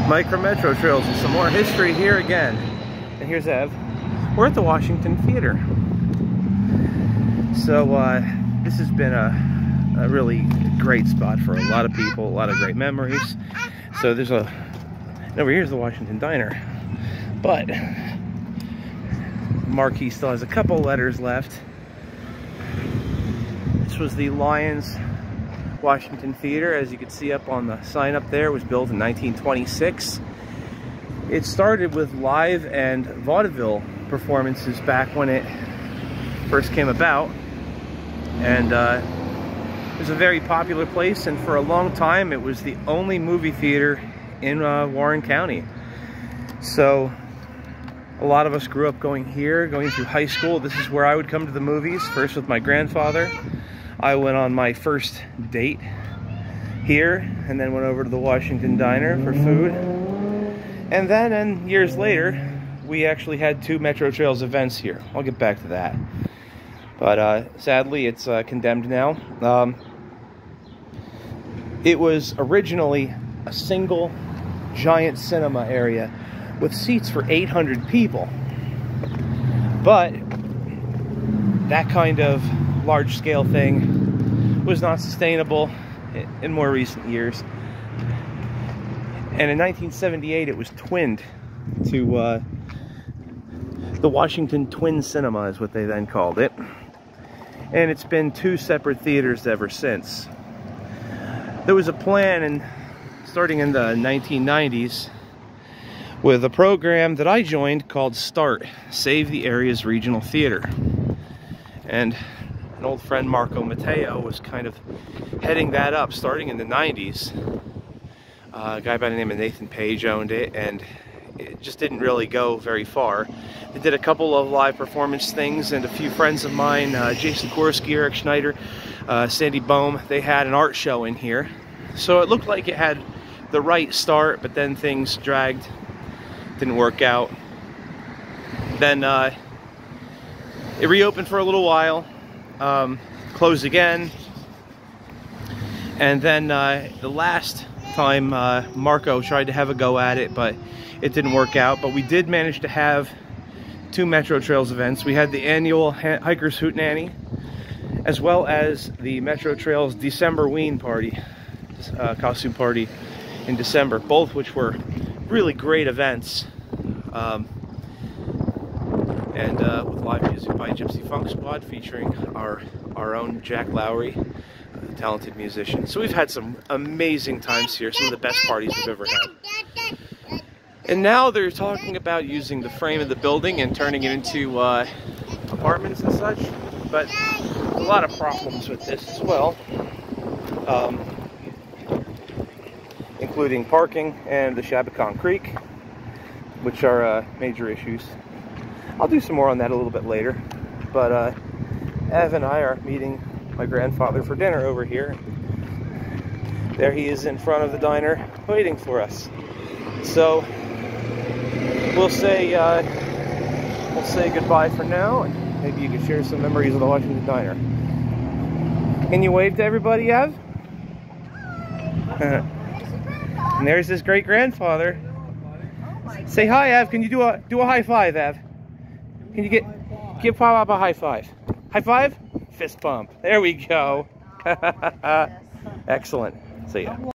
Micro Metro Trails and some more history here again. And here's Ev. We're at the Washington Theater. So this has been a really great spot for a lot of people, a lot of great memories. So there's over here's the Washington Diner. But Marquee still has a couple letters left. This was the Lions Washington Theater, as you can see up on the sign up there. It was built in 1926. It started with live and vaudeville performances back when it first came about, and it was a very popular place, and for a long time it was the only movie theater in Warren County. So a lot of us grew up going here, going through high school. This is where I would come to the movies, first with my grandfather. I went on my first date here, and then went over to the Washington Diner for food. And then, years later, we actually had 2 Metro Trails events here. I'll get back to that. But sadly, it's condemned now. It was originally a single giant cinema area with seats for 800 people. But that kind of large-scale thing was not sustainable in more recent years. And in 1978, it was twinned to the Washington Twin Cinema, is what they then called it. And it's been 2 separate theaters ever since. There was a plan starting in the 1990s with a program that I joined called START, Save the Area's Regional Theater. And an old friend, Marco Matteo, was kind of heading that up starting in the 90s. A guy by the name of Nathan Page owned it, and it just didn't really go very far. They did a couple of live performance things, and a few friends of mine, Jason Korski, Eric Schneider, Sandy Bohm, they had an art show in here. So it looked like it had the right start, but then things dragged, didn't work out. Then it reopened for a little while, closed again, and then the last time Marco tried to have a go at it, but it didn't work out. But we did manage to have 2 Metro Trails events. We had the annual Hikers Hootenanny, as well as the Metro Trails Decemberween party, costume party in December, both which were really great events. And with live music by Gypsy Funk Squad featuring our own Jack Lowry, a talented musician. So we've had some amazing times here, some of the best parties we've ever had. And now they're talking about using the frame of the building and turning it into apartments and such, but a lot of problems with this as well, including parking and the Shabakon Creek, which are major issues. I'll do some more on that a little bit later, but Ev and I are meeting my grandfather for dinner over here. There he is in front of the diner waiting for us. So we'll say goodbye for now, and maybe you can share some memories of the Washington Diner. Can you wave to everybody, Ev? And there's his great grandfather. Say hi, Ev. Can you do a high five, Ev? Can you give Pop a high five? High five? Fist bump. There we go. Excellent. See ya.